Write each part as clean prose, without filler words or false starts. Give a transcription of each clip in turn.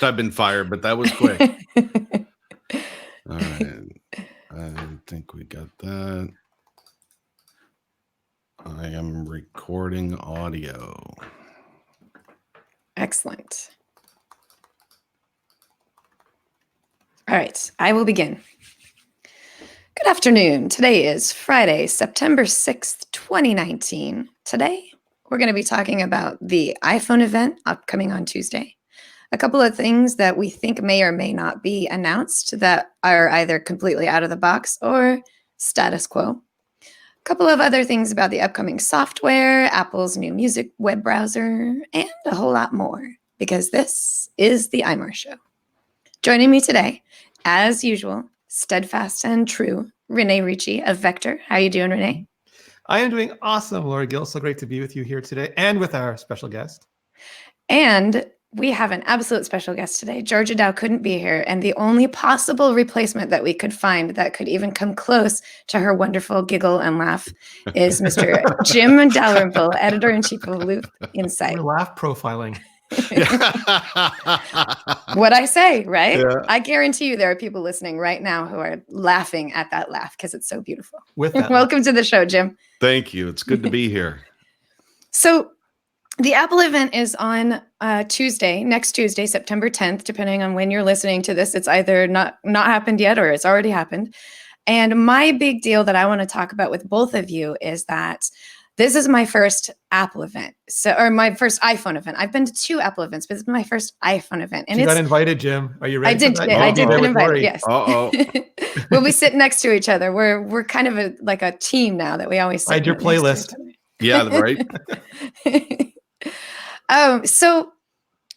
I've been fired, but that was quick. All right. I think we got that. I am recording audio. Excellent. All right, I will begin. Good afternoon. Today is Friday, September 6th, 2019. Today, we're going to be talking about the iPhone event upcoming on Tuesday. A couple of things that we think may or may not be announced that are either completely out of the box or status quo. A couple of other things about the upcoming software, Apple's new music web browser, and a whole lot more, because this is the iMore Show. Joining me today, as usual, steadfast and true, Renee Ricci of Vector. How are you doing, Renee? I am doing awesome, Laura Gill. So great to be with you here today and with our special guest. And we have an absolute special guest today. Georgia Dow couldn't be here, and the only possible replacement that we could find that could even come close to her wonderful giggle and laugh is Mr. Jim Dalrymple, editor-in-chief of Loop Insight. We're laugh profiling. What I say, right? Yeah. I guarantee you there are people listening right now who are laughing at that laugh because it's so beautiful. With that, Welcome to the show, Jim. Thank you. It's good to be here. So the Apple event is on Tuesday, next Tuesday, September 10th, depending on when you're listening to this. It's either not happened yet or it's already happened. And my big deal that I want to talk about with both of you is that this is my first Apple event, or my first iPhone event. I've been to 2 Apple events, but this is my first iPhone event. And you got invited, Jim. Are you ready? I did. For that? I did There get with invited. Lori. Yes. Uh-oh. We'll be sitting next to each other. We're kind of like a team now that we always sit Hide your next to playlist. each other. Yeah, right. So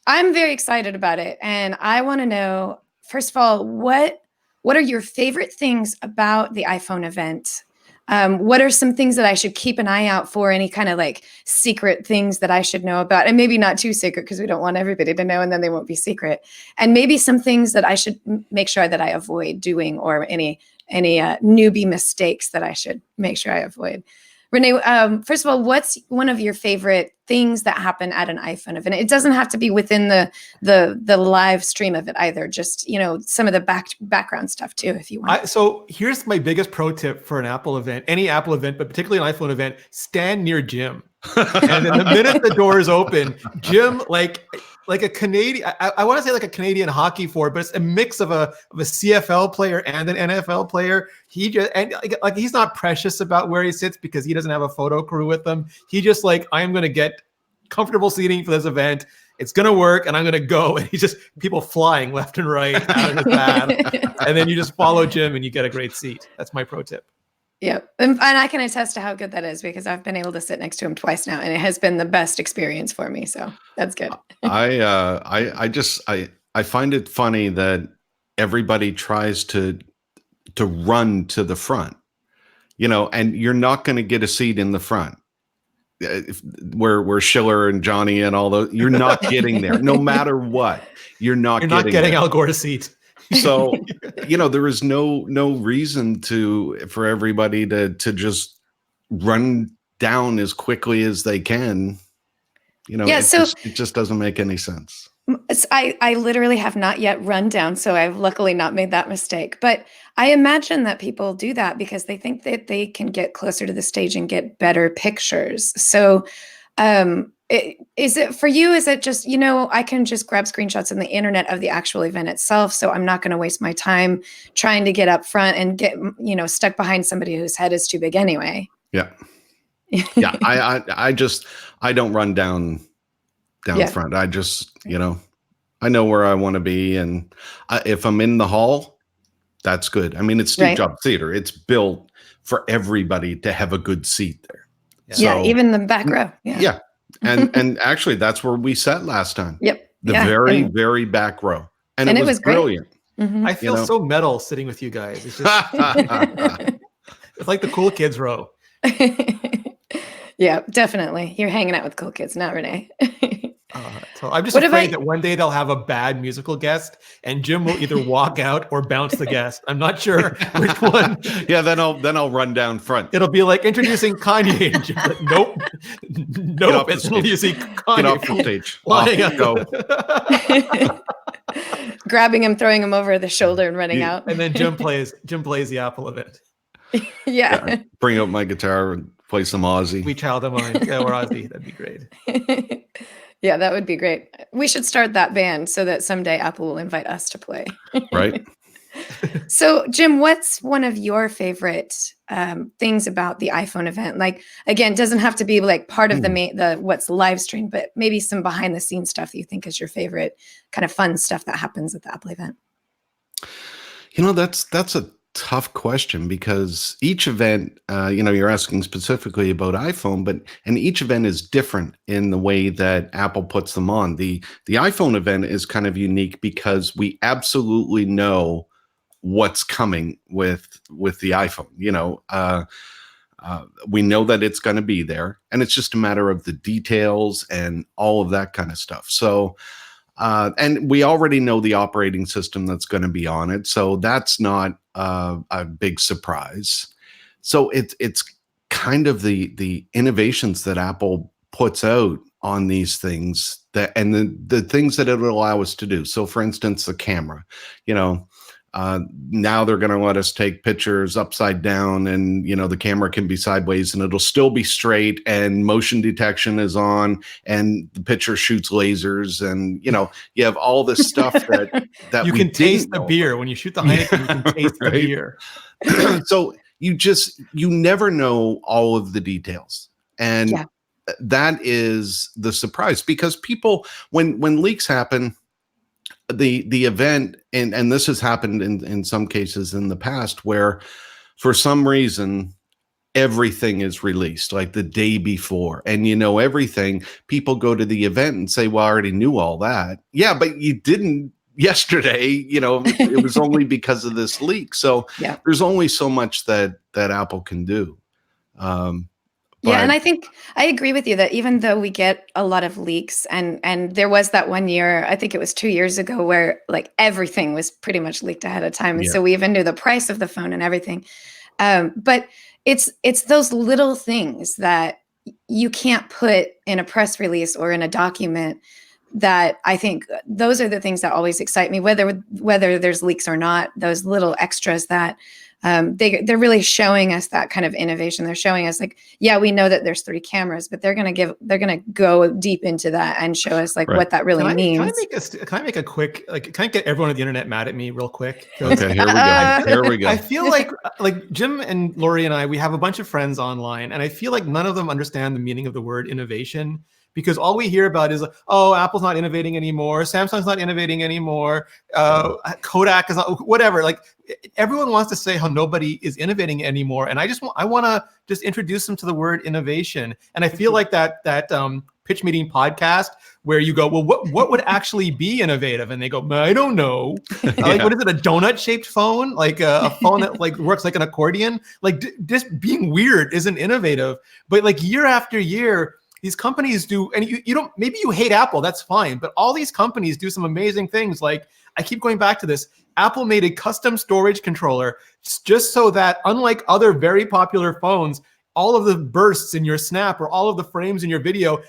I'm very excited about it, and I want to know, first of all, what are your favorite things about the iPhone event? What are some things that I should keep an eye out for? Any kind of like secret things that I should know about, and maybe not too secret because we don't want everybody to know, and then they won't be secret. And maybe some things that I should make sure that I avoid doing, or any newbie mistakes that I should make sure I avoid. Renee, first of all, what's one of your favorite things that happen at an iPhone event? It doesn't have to be within the live stream of it either. Just, some of the background stuff too, if you want. So here's my biggest pro tip for an Apple event, any Apple event, but particularly an iPhone event: stand near Jim. And then the minute the doors open, Jim, like a Canadian, I want to say like a Canadian hockey forward, but it's a mix of a CFL player and an NFL player. He just, and like he's not precious about where he sits because he doesn't have a photo crew with him. He just like, I'm going to get comfortable seating for this event. It's going to work, and I'm going to go. And he's just people flying left and right out of his path. And then you just follow Jim and you get a great seat. That's my pro tip. Yep. And I can attest to how good that is because I've been able to sit next to him twice now, and it has been the best experience for me. So that's good. I find it funny that everybody tries to run to the front, and you're not going to get a seat in the front. Where Schiller and Johnny and all those, you're not getting there no matter what. You're not getting Al Gore's seat. So, there is no reason for everybody to just run down as quickly as they can. It just doesn't make any sense. I literally have not yet run down, so I've luckily not made that mistake. But I imagine that people do that because they think that they can get closer to the stage and get better pictures. So, is it for you? Is it just, I can just grab screenshots on the internet of the actual event itself. So I'm not going to waste my time trying to get up front and get, stuck behind somebody whose head is too big anyway. Yeah. Yeah. I don't run down front. I just, I know where I want to be. And if I'm in the hall, that's good. I mean, it's Steve Jobs Theater. It's built for everybody to have a good seat there. Yeah. Even the back row. Yeah. Yeah. And actually, that's where we sat last time. Yep. The very back row. And it was brilliant. Mm-hmm. I feel so metal sitting with you guys. It's just it's like the cool kids row. Yeah, definitely. You're hanging out with cool kids, not Renee. So I'm just afraid that one day they'll have a bad musical guest and Jim will either walk out or bounce the guest. I'm not sure which one. Yeah, then I'll run down front. It'll be like introducing Kanye. And Jim's like, nope. It's introducing Kanye. Get off the stage. Off you go. grabbing him, throwing him over the shoulder and running out. And then Jim plays the Apple event. Yeah. Bring out my guitar and play some Aussie. We Child of Mine. Yeah, or Aussie. That'd be great. Yeah, that would be great. We should start that band so that someday Apple will invite us to play. Right. So, Jim, what's one of your favorite things about the iPhone event? Like, again, it doesn't have to be like part of the what's live streamed, but maybe some behind the scenes stuff that you think is your favorite kind of fun stuff that happens at the Apple event. That's a tough question because each event, you're asking specifically about iPhone, and each event is different in the way that Apple puts them on. The iPhone event is kind of unique because we absolutely know what's coming with the iPhone. We know that it's going to be there, and it's just a matter of the details and all of that kind of stuff. So, and we already know the operating system that's going to be on it, so that's not a big surprise. So it's kind of the innovations that Apple puts out on these things and the things that it will allow us to do. So, for instance, the camera, now they're going to let us take pictures upside down and, the camera can be sideways and it'll still be straight and motion detection is on and the picture shoots lasers. And, you have all this stuff that you can taste the beer when you shoot the Heineken, you can taste the beer. So you never know all of the details. And that is the surprise because people, when leaks happen, the event, and this has happened in some cases in the past where for some reason everything is released like the day before and everything, people go to the event and say, well, I already knew all that. Yeah, but you didn't yesterday, it was only because of this leak. So there's only so much that Apple can do. Yeah, and I think I agree with you that even though we get a lot of leaks and there was that one year, I think it was 2 years ago, where like everything was pretty much leaked ahead of time. And so we even knew the price of the phone and everything. But it's those little things that you can't put in a press release or in a document that I think those are the things that always excite me, whether there's leaks or not, those little extras that they're really showing us that kind of innovation. They're showing us like, yeah, we know that there's 3 cameras, but they're going to go deep into that and show us like what that really means. Can I make a quick, can I get everyone on the internet mad at me real quick? Okay, here we go. I feel like Jim and Lori and I, we have a bunch of friends online, and I feel like none of them understand the meaning of the word innovation. Because all we hear about is, oh, Apple's not innovating anymore. Samsung's not innovating anymore. Kodak is not, whatever. Like everyone wants to say how nobody is innovating anymore. And I want to just introduce them to the word innovation. And I feel like that pitch meeting podcast where you go, well, what would actually be innovative? And they go, I don't know. Like, what is it? A donut shaped phone? Like a phone that like works like an accordion? Like just being weird isn't innovative. But like year after year, these companies do, and you don't, maybe you hate Apple, that's fine. But all these companies do some amazing things. Like I keep going back to this. Apple made a custom storage controller just so that unlike other very popular phones, all of the bursts in your snap or all of the frames in your video,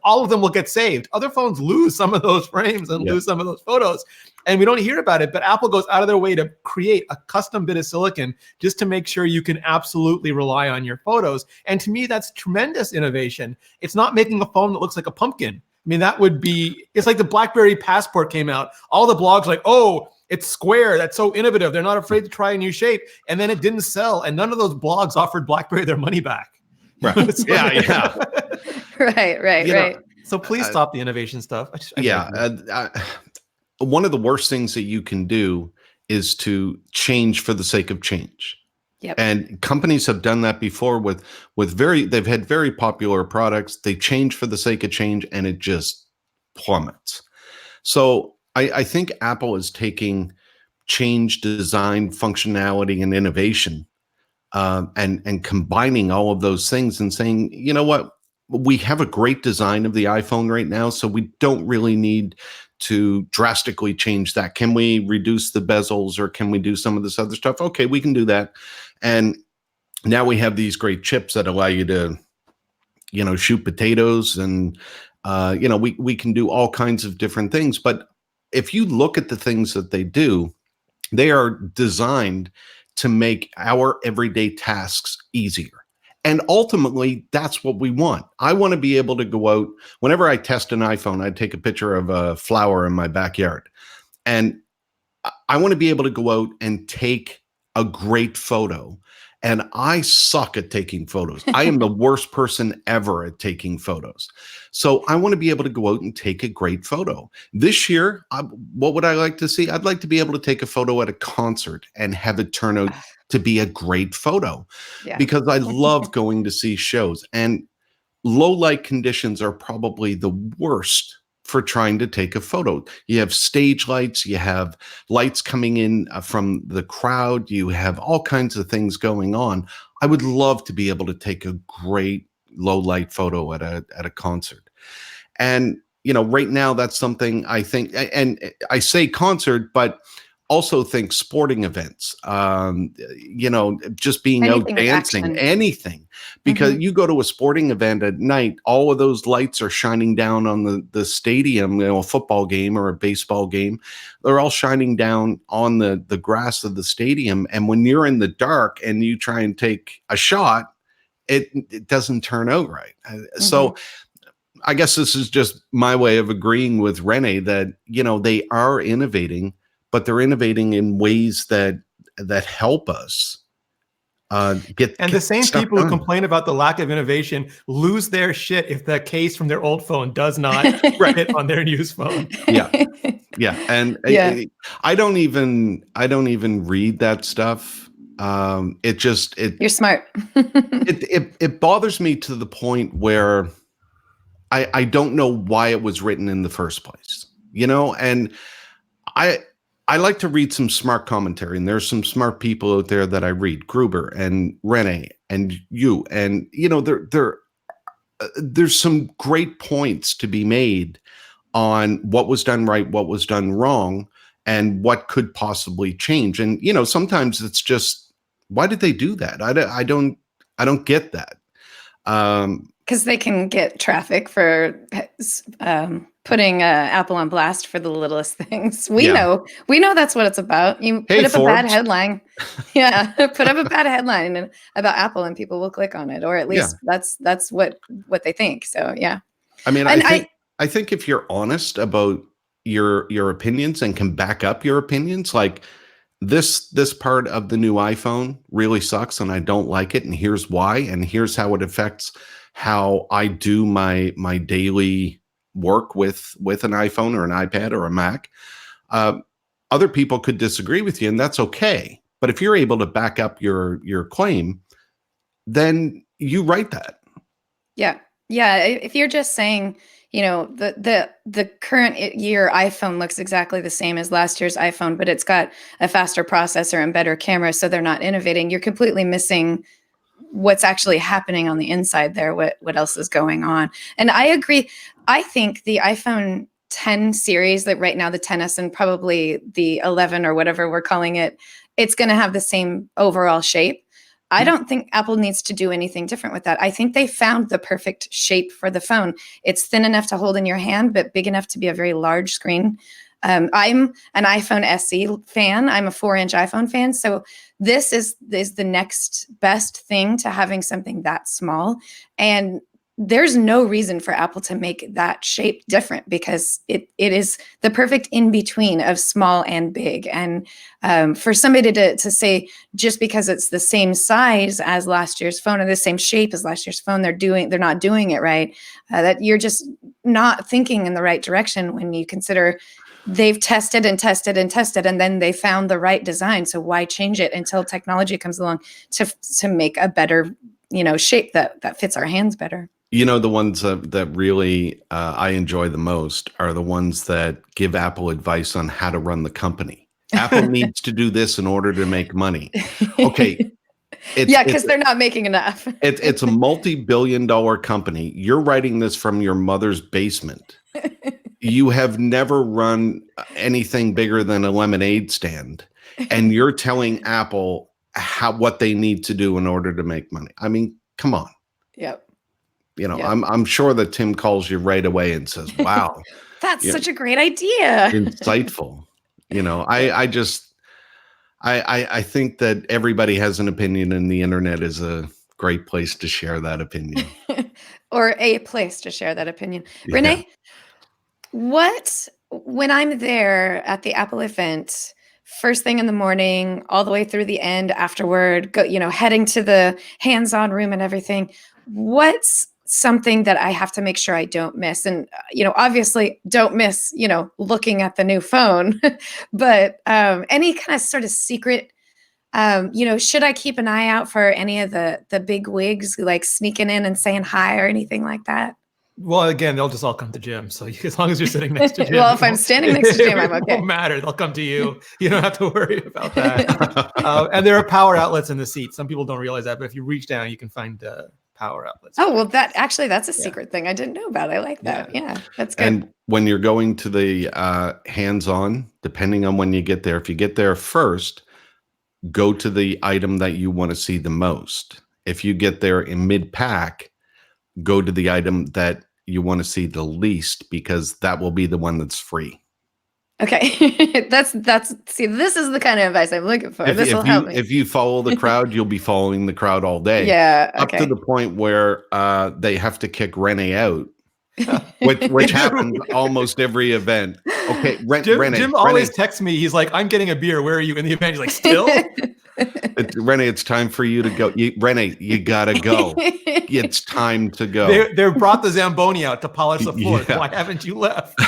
all of them will get saved. Other phones lose some of those frames and lose some of those photos. And we don't hear about it, but Apple goes out of their way to create a custom bit of silicon just to make sure you can absolutely rely on your photos. And to me, that's tremendous innovation. It's not making a phone that looks like a pumpkin. I mean, it's like the BlackBerry Passport came out. All the blogs like, oh, it's square. That's so innovative. They're not afraid to try a new shape. And then it didn't sell. And none of those blogs offered BlackBerry their money back. Right. Right. So please stop the innovation stuff. One of the worst things that you can do is to change for the sake of change. Yep. And companies have done that before they've had very popular products. They change for the sake of change and it just plummets. So I think Apple is taking change, design, functionality, and innovation and combining all of those things and saying, you know what, we have a great design of the iPhone right now, so we don't really need to drastically change that. Can we reduce the bezels or can we do some of this other stuff? Okay, we can do that. And now we have these great chips that allow you to, shoot potatoes and, we can do all kinds of different things. But if you look at the things that they do, they are designed to make our everyday tasks easier. And ultimately, that's what we want. I want to be able to go out. Whenever I test an iPhone, I take a picture of a flower in my backyard. And I want to be able to go out and take a great photo. And I suck at taking photos. I am the worst person ever at taking photos. So I want to be able to go out and take a great photo. This year, what would I like to see? I'd like to be able to take a photo at a concert and have it turn out to be a great photo, because I love going to see shows. And low light conditions are probably the worst for trying to take a photo. You have stage lights, you have lights coming in from the crowd, you have all kinds of things going on. I would love to be able to take a great low light photo at a concert. And, you know, right now that's something I think, and I say concert, but also think sporting events, you know, just being Anything out dancing, action. anything, because you go to a sporting event at night, all of those lights are shining down on the stadium, you know, a football game or a baseball game. They're all shining down on the grass of the stadium. And when you're in the dark and you try and take a shot, it doesn't turn out right. So I guess this is just my way of agreeing with Renee that, you know, they are innovating, but they're innovating in ways that help us get. And the same people done. who complain about the lack of innovation lose their shit if the case from their old phone does not fit on their new phone. Yeah, and I don't even read that stuff. You're smart. it bothers me to the point where I don't know why it was written in the first place. You know, and I like to read some smart commentary, and there's some smart people out there that I read, Gruber and Renee and you, and you know, there's some great points to be made on what was done right, what was done wrong, and what could possibly change. And you know, sometimes it's just, why did they do that? I don't get that. Because they can get traffic for putting Apple on blast for the littlest things. We know that's what it's about. You put up a bad headline. Put up a bad headline about Apple and people will click on it, or at least that's what they think. So yeah. I mean, I think if you're honest about your opinions and can back up your opinions, like this part of the new iPhone really sucks and I don't like it, and here's why, and here's how it affects how I do my daily work with an iPhone or an iPad or a Mac. Other people could disagree with you, and that's okay. But if you're able to back up your claim, then you write that. Yeah. If you're just saying, you know, the current year iPhone looks exactly the same as last year's iPhone, but it's got a faster processor and better camera, so they're not innovating, you're completely missing what's actually happening on the inside there, what else is going on. And I agree. I think the iPhone 10 series, that right now the 10s and probably the 11 or whatever we're calling it, it's going to have the same overall shape. I don't think Apple needs to do anything different with that. I think they found the perfect shape for the phone. It's thin enough to hold in your hand, but big enough to be a very large screen. I'm an iPhone SE fan. I'm a 4-inch iPhone fan. So this is the next best thing to having something that small. And there's no reason for Apple to make that shape different, because it is the perfect in between of small and big. And for somebody to say just because it's the same size as last year's phone or the same shape as last year's phone, they're not doing it right, that you're just not thinking in the right direction when you consider they've tested and tested and tested, and then they found the right design. So why change it until technology comes along to make a better, you know, shape that fits our hands better? You know, the ones that really I enjoy the most are the ones that give Apple advice on how to run the company. Apple needs to do this in order to make money. Okay. Because they're not making enough. It's a multi-billion-dollar company. You're writing this from your mother's basement. You have never run anything bigger than a lemonade stand, and you're telling Apple what they need to do in order to make money. I mean, come on. Yep. You know, I'm sure that Tim calls you right away and says, "Wow, That's such a great idea. Insightful. I think that everybody has an opinion, and the internet is a great place to share that opinion. Or a place to share that opinion. Yeah. Renee, when I'm there at the Apple event, first thing in the morning, all the way through the end afterward, heading to the hands-on room and everything, what's something that I have to make sure I don't miss? And, obviously don't miss, looking at the new phone, but any kind of sort of secret, should I keep an eye out for any of the big wigs like sneaking in and saying hi or anything like that? Well, again, they'll just all come to Jim. So as long as you're sitting next to Jim. Well, if I'm standing next to Jim, I'm okay. It won't matter. They'll come to you. You don't have to worry about that. And there are power outlets in the seat. Some people don't realize that, but if you reach down, you can find power outlets. Oh, well, that's a secret thing I didn't know about. I like that. Yeah, that's good. And when you're going to the hands-on, depending on when you get there, if you get there first, go to the item that you want to see the most. If you get there in mid-pack, go to the item that you want to see the least, because that will be the one that's free. Okay. See, this is the kind of advice I'm looking for. This will help me. If you follow the crowd, you'll be following the crowd all day. Yeah. Okay. Up to the point where they have to kick Renee out, which happens almost every event. Okay, Jim always texts me. He's like, "I'm getting a beer. Where are you?" In the event, he's like, "Still." Renee, it's time for you to go. Renee, you gotta go. It's time to go. They brought the Zamboni out to polish the floor. Yeah. Why haven't you left?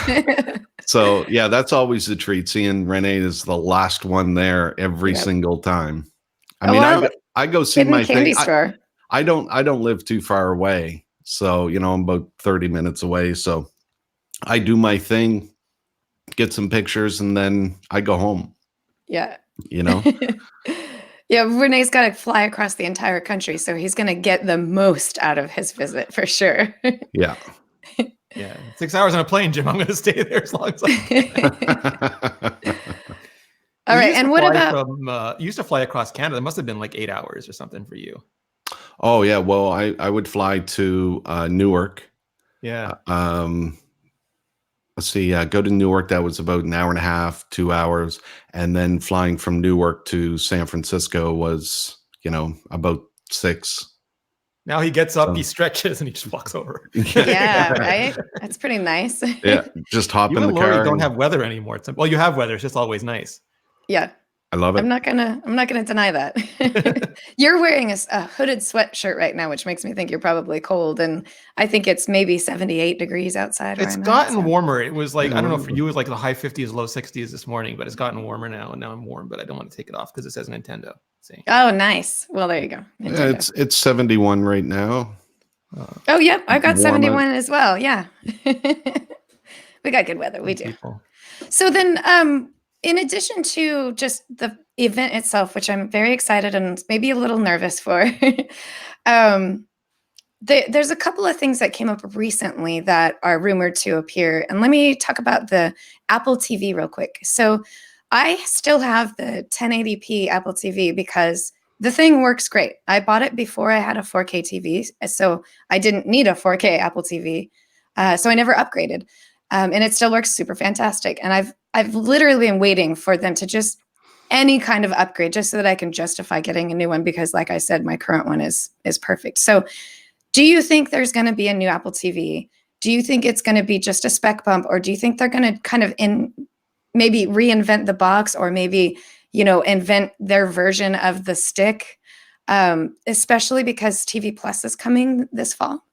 So yeah, that's always the treat. Seeing Renee is the last one there every single time. I go see my candy thing. store. I don't live too far away, so I'm about 30 minutes away. So I do my thing, get some pictures, and then I go home. Yeah. Yeah, Renee's got to fly across the entire country, so he's going to get the most out of his visit for sure. Yeah. Yeah. 6 hours on a plane, Jim. I'm going to stay there as long as I can. All right. And what about... you used to fly across Canada. It must have been like 8 hours or something for you. Oh, yeah. Well, I would fly to Newark. Yeah. Let's see, go to Newark. That was about an hour and a half, 2 hours. And then flying from Newark to San Francisco was, about 6. Now he gets up, he stretches, and he just walks over. Yeah, right? That's pretty nice. Yeah, just hop in the car. You don't have weather anymore. Well, you have weather. It's just always nice. Yeah. I love it. I'm not gonna deny that. You're wearing a hooded sweatshirt right now, which makes me think you're probably cold. And I think it's maybe 78 degrees outside. It's gotten warmer. It was like, I don't know, for you it was like the high 50s, low 60s this morning, but it's gotten warmer now. And now I'm warm, but I don't want to take it off because it says Nintendo. See? Oh, nice. Well, there you go. Yeah, it's 71 right now. Oh, yeah. I got 71 as well. Yeah. We got good weather. We do. People. So then, in addition to just the event itself, which I'm very excited and maybe a little nervous for, there's a couple of things that came up recently that are rumored to appear. And let me talk about the Apple TV real quick. So I still have the 1080p Apple TV because the thing works great. I bought it before I had a 4K TV, so I didn't need a 4K Apple TV. So I never upgraded. And it still works super fantastic. And I've literally been waiting for them to just any kind of upgrade just so that I can justify getting a new one because, like I said, my current one is perfect. So do you think there's going to be a new Apple TV? Do you think it's going to be just a spec bump, or do you think they're going to kind of maybe reinvent the box, or maybe, invent their version of the stick, especially because TV Plus is coming this fall?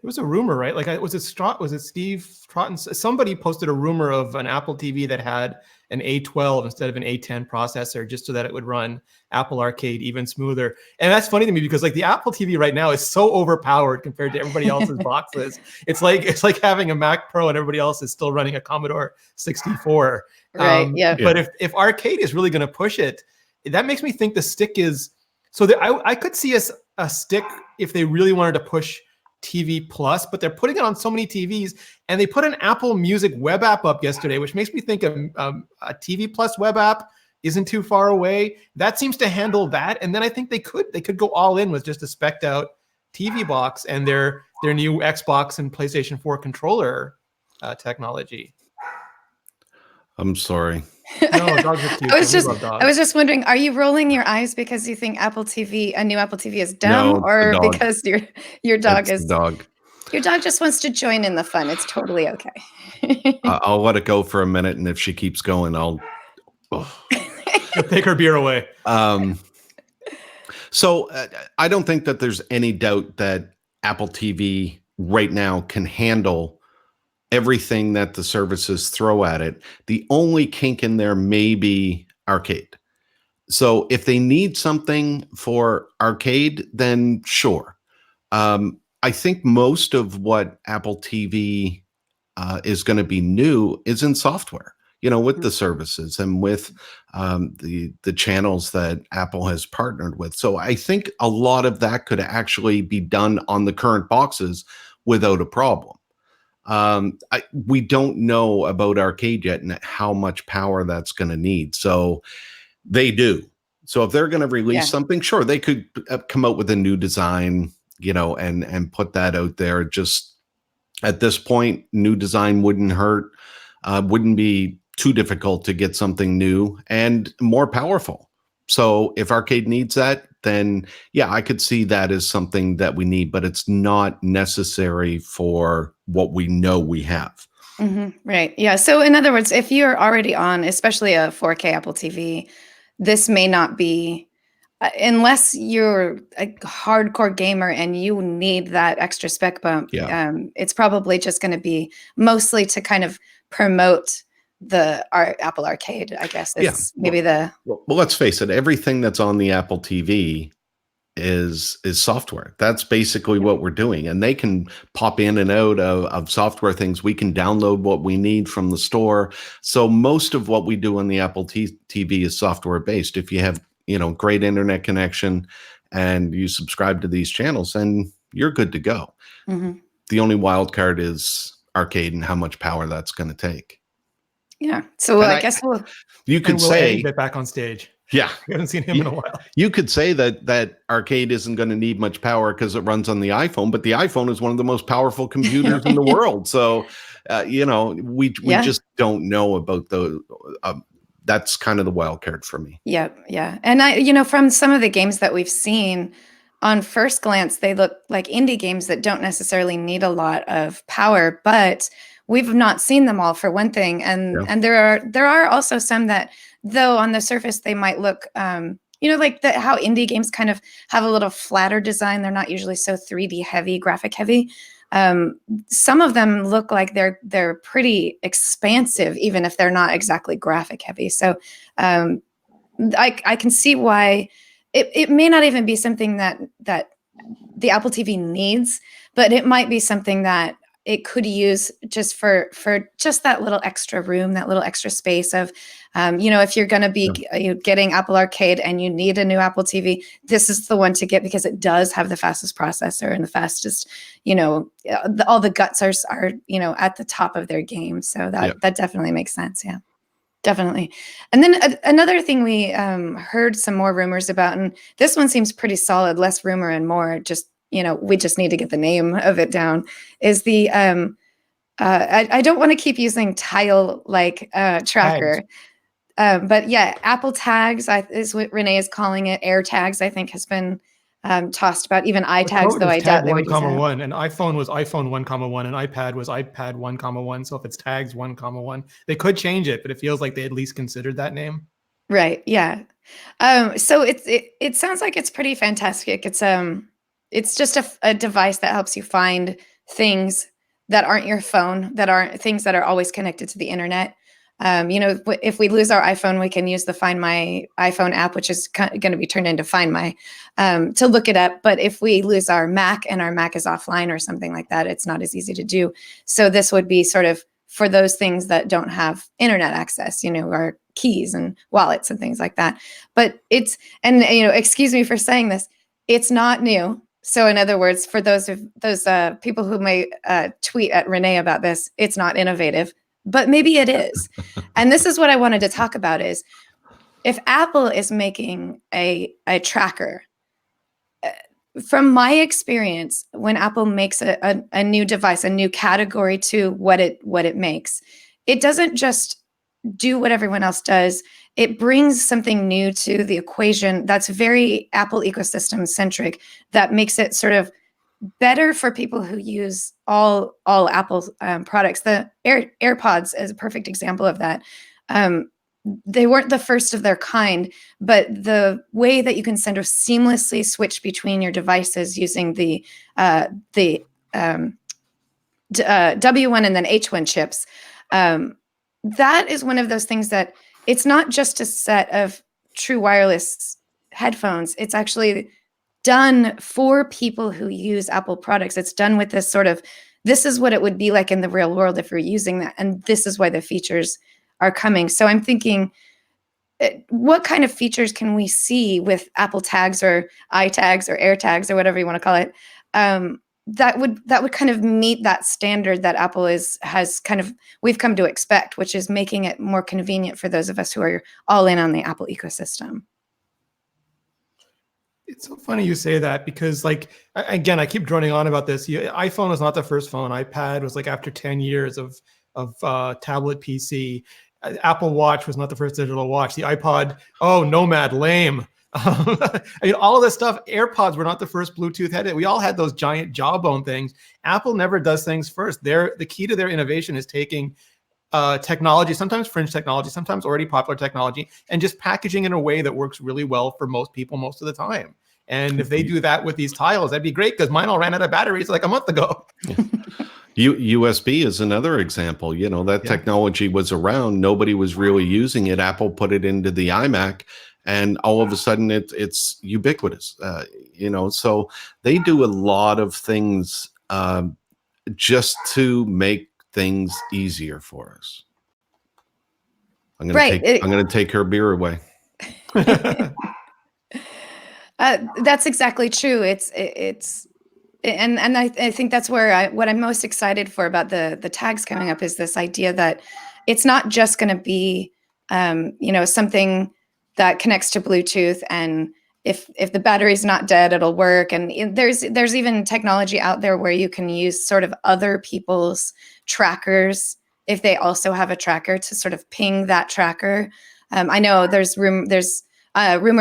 There was a rumor, right? Like, was it Steve Trotton? Somebody posted a rumor of an Apple TV that had an A12 instead of an A10 processor, just so that it would run Apple Arcade even smoother. And that's funny to me because, like, the Apple TV right now is so overpowered compared to everybody else's boxes. It's like having a Mac Pro and everybody else is still running a Commodore 64. Right. Yeah. But if Arcade is really going to push it, that makes me think the stick is. So I could see a stick if they really wanted to push TV Plus, but they're putting it on so many TVs, and they put an Apple Music web app up yesterday, which makes me think a TV Plus web app isn't too far away. That seems to handle that, and then I think they could go all in with just a spec'd out TV box and their new Xbox and PlayStation 4 controller. technology. I'm sorry. No, dogs are cute. I was We just love dogs. I was just wondering, are you rolling your eyes because you think a new Apple TV is dumb, No, it's the or dog. because your dog It's the is dog. your dog just wants to join in the fun? It's totally okay. I'll let it go for a minute, and if she keeps going, I'll. Oh. You'll take her beer away. So I don't think that there's any doubt that Apple TV right now can handle everything that the services throw at it. The only kink in there may be arcade. So if they need something for arcade, then sure. I think most of what Apple TV is going to be new is in software, with the services and with the channels that Apple has partnered with. So I think a lot of that could actually be done on the current boxes without a problem. We don't know about arcade yet and how much power that's going to need. So they do. So if they're going to release something, sure, they could come out with a new design, and put that out there. Just at this point, new design wouldn't hurt, wouldn't be too difficult to get something new and more powerful. So if arcade needs that, then yeah, I could see that as something that we need, but it's not necessary for what we know we have. Right. Yeah. So in other words, if you're already on, especially a 4K Apple TV, this may not be, unless you're a hardcore gamer and you need that extra spec bump. Yeah. It's probably just going to be mostly to kind of promote the Apple Arcade, I guess. It's maybe well, let's face it. Everything that's on the Apple TV is software. That's basically what we're doing, and they can pop in and out of software things. We can download what we need from the store. So most of what we do on the Apple TV is software based. If you have great internet connection and you subscribe to these channels, then you're good to go. The only wild card is arcade and how much power that's going to take. Yeah. So I guess you could say get back on stage. Yeah. We haven't seen him in a while. You could say that arcade isn't going to need much power because it runs on the iPhone, but the iPhone is one of the most powerful computers in the world. So, we just don't know about the, that's kind of the wild card for me. Yeah. Yeah. And from some of the games that we've seen, on first glance, they look like indie games that don't necessarily need a lot of power, but we've not seen them all, for one thing. And there are also some that, though on the surface they might look, like how indie games kind of have a little flatter design. They're not usually so 3D heavy, graphic heavy. Some of them look like they're pretty expansive, even if they're not exactly graphic heavy. So I can see why it may not even be something that the Apple TV needs, but it might be something that it could use just for just that little extra room, that little extra space of, if you're going to be getting Apple Arcade and you need a new Apple TV, this is the one to get because it does have the fastest processor and the fastest, all the guts are at the top of their game. So that definitely makes sense. Yeah, definitely. And then another thing we heard some more rumors about, and this one seems pretty solid, less rumor and more just, we just need to get the name of it down, is the, I don't want to keep using tile tracker, but yeah, Apple tags is what Renee is calling it. Air tags, I think, has been tossed about, even iTags, though I doubt they would use that. 1, and iPhone was iPhone 1,1, and iPad was iPad 1,1. So if it's tags 1,1, they could change it, but it feels like they at least considered that name. Right. Yeah. So it sounds like it's pretty fantastic. It's just a device that helps you find things that aren't your phone, that aren't things that are always connected to the internet. If we lose our iPhone, we can use the Find My iPhone app, which is going to be turned into Find My, to look it up. But if we lose our Mac and our Mac is offline or something like that, it's not as easy to do. So this would be sort of for those things that don't have internet access, our keys and wallets and things like that. But excuse me for saying this, it's not new. So in other words, for those people who may tweet at Renee about this, it's not innovative, but maybe it is. And this is what I wanted to talk about is, if Apple is making a tracker, from my experience, when Apple makes a new device, a new category to what it makes, it doesn't just do what everyone else does. It brings something new to the equation that's very Apple ecosystem centric, that makes it sort of better for people who use all Apple products. The AirPods is a perfect example of that. They weren't the first of their kind, but the way that you can sort of seamlessly switch between your devices using the W1 and then H1 chips, that is one of those things that it's not just a set of true wireless headphones. It's actually done for people who use Apple products. It's done with this sort of, this is what it would be like in the real world if you're using that. And this is why the features are coming. So I'm thinking, what kind of features can we see with Apple tags or iTags or AirTags or whatever you want to call it, that would kind of meet that standard that Apple we've come to expect, which is making it more convenient for those of us who are all in on the Apple ecosystem. It's so funny you say that, because like, again, I keep droning on about this. iPhone was not the first phone. iPad was like after 10 years of tablet PC. Apple Watch was not the first digital watch. The iPod, Nomad, lame. I mean, all of this stuff. AirPods were not the first Bluetooth headset. We all had those giant jawbone things. Apple never does things first. The key to their innovation is taking technology, sometimes fringe technology, sometimes already popular technology, and just packaging in a way that works really well for most people most of the time. And if they do that with these tiles, that'd be great, because mine all ran out of batteries like a month ago. USB is another example. That technology was around. Nobody was really using it. Apple put it into the iMac, and all of a sudden it's ubiquitous. So they do a lot of things just to make things easier for us. I'm gonna take her beer away. That's exactly true. And I think that's where what I'm most excited for about the tags coming up is this idea that it's not just going to be something that connects to Bluetooth, and if the battery's not dead, it'll work. And there's even technology out there where you can use sort of other people's trackers if they also have a tracker to sort of ping that tracker. I know there's rumor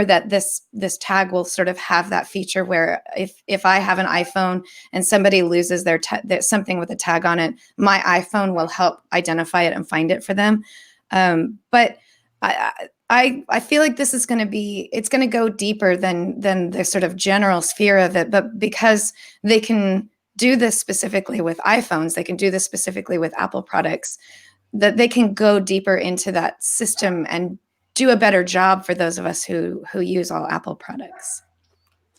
that this tag will sort of have that feature where if I have an iPhone and somebody loses their something with a tag on it, my iPhone will help identify it and find it for them. But I feel like this is going to go deeper than the sort of general sphere of it. But because they can do this specifically with iPhones, they can do this specifically with Apple products, that they can go deeper into that system and do a better job for those of us who use all Apple products.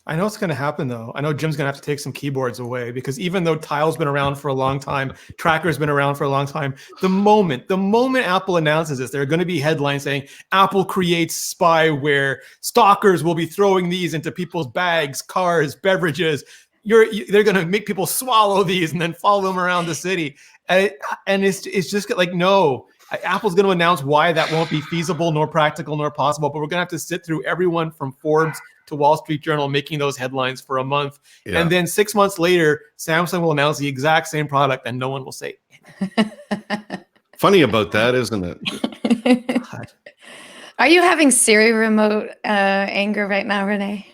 I know it's going to happen, though. I know Jim's going to have to take some keyboards away, because even though Tile's been around for a long time, Tracker's been around for a long time, the moment Apple announces this, there are going to be headlines saying Apple creates spyware, stalkers will be throwing these into people's bags, cars, beverages. They're going to make people swallow these and then follow them around the city. And it's just like, no. Apple's going to announce why that won't be feasible, nor practical, nor possible. But we're going to have to sit through everyone from Forbes to Wall Street Journal making those headlines for a month. Yeah. And then 6 months later, Samsung will announce the exact same product and no one will say anything. Funny about that, isn't it? Are you having Siri remote anger right now, Renee?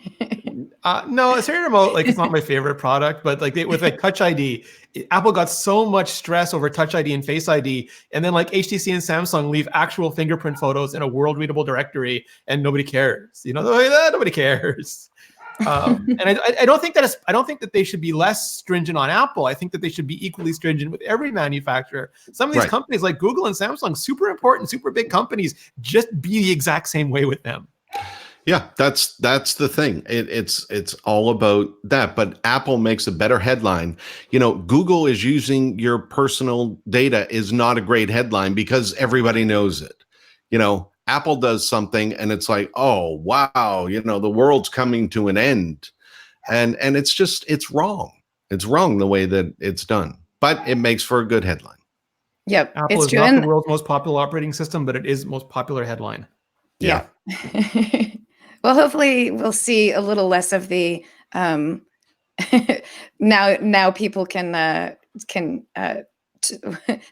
No, Siri remote, like, it's not my favorite product, but like with Touch ID, Apple got so much stress over Touch ID and Face ID, and then like HTC and Samsung leave actual fingerprint photos in a world readable directory, and nobody cares. Nobody cares. And I don't think that they should be less stringent on Apple. I think that they should be equally stringent with every manufacturer. Some of these companies like Google and Samsung, super important, super big companies, just be the exact same way with them. Yeah, that's the thing. It's all about that. But Apple makes a better headline. Google is using your personal data is not a great headline because everybody knows it. Apple does something and it's like, oh wow, the world's coming to an end, and it's wrong. It's wrong the way that it's done, but it makes for a good headline. Yep, Apple is not the world's most popular operating system, but it is the most popular headline. Yeah. Well, hopefully we'll see a little less of the now people can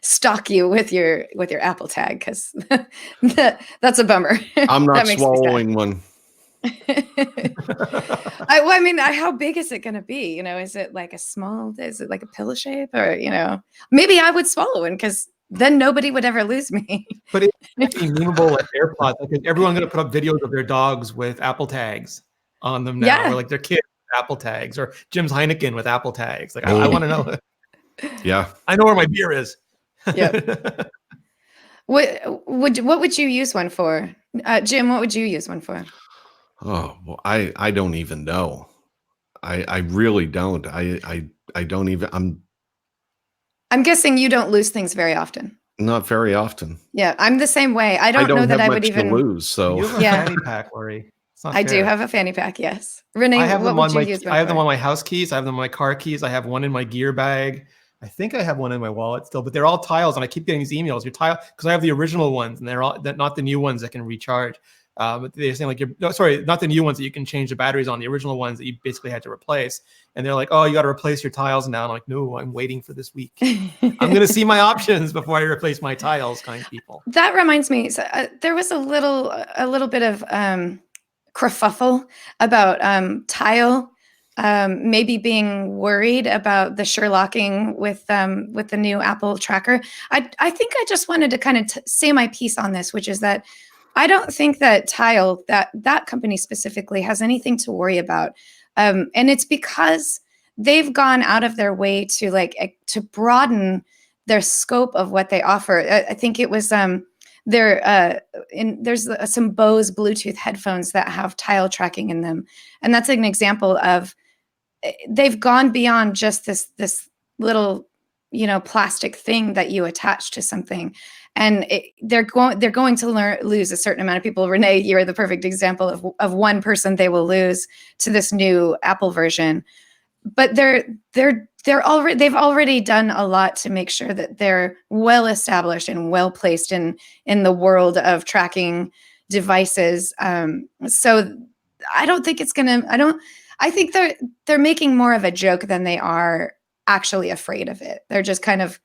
stalk you with your Apple tag, because that's a bummer. I'm not That makes me sad. swallowing one. I mean, how big is it going to be? You know, is it like is it like a pill shape, or, you know, maybe I would swallow one, because then nobody would ever lose me. But it's memeable like AirPods. Like, everyone's going to put up videos of their dogs with Apple tags on them now, Yeah. or like their kids with Apple tags, or Jim's Heineken with Apple tags. Like, I want to know. Yeah. I know where my beer is. Yeah. What would you use one for? Jim, what would you use one for? Oh, well, I don't even know. I really don't. I don't even. I'm guessing you don't lose things very often. Not very often. Yeah, I'm the same way. I don't know that I would even lose. So you have a fanny pack, Lori. I do have a fanny pack. Yes, Renee. I have them on my house keys. I have them on my car keys. I have one in my gear bag. I think I have one in my wallet still, but they're all tiles, and I keep getting these emails. Your tile, because I have the original ones, and they're not the new ones that can recharge. But they're saying like not the new ones that you can change the batteries on, the original ones that you basically had to replace. And they're like, oh, you got to replace your tiles now. And I'm like, no, I'm waiting for this week. I'm going to see my options before I replace my tiles, kind of people. That reminds me, so, there was a little bit of kerfuffle about Tile maybe being worried about the Sherlocking with the new Apple tracker. I think I just wanted to kind of say my piece on this, which is that I don't think that Tile, that company specifically, has anything to worry about, and it's because they've gone out of their way to broaden their scope of what they offer. I think it was there's some Bose Bluetooth headphones that have Tile tracking in them, and that's an example of they've gone beyond just this little, you know, plastic thing that you attach to something, and they're going to lose a certain amount of people. Renee, you're the perfect example of one person they will lose to this new Apple version, but they've already done a lot to make sure that they're well established and well placed in the world of tracking devices. So I don't think it's I think they're making more of a joke than they are actually afraid of it. They're just kind of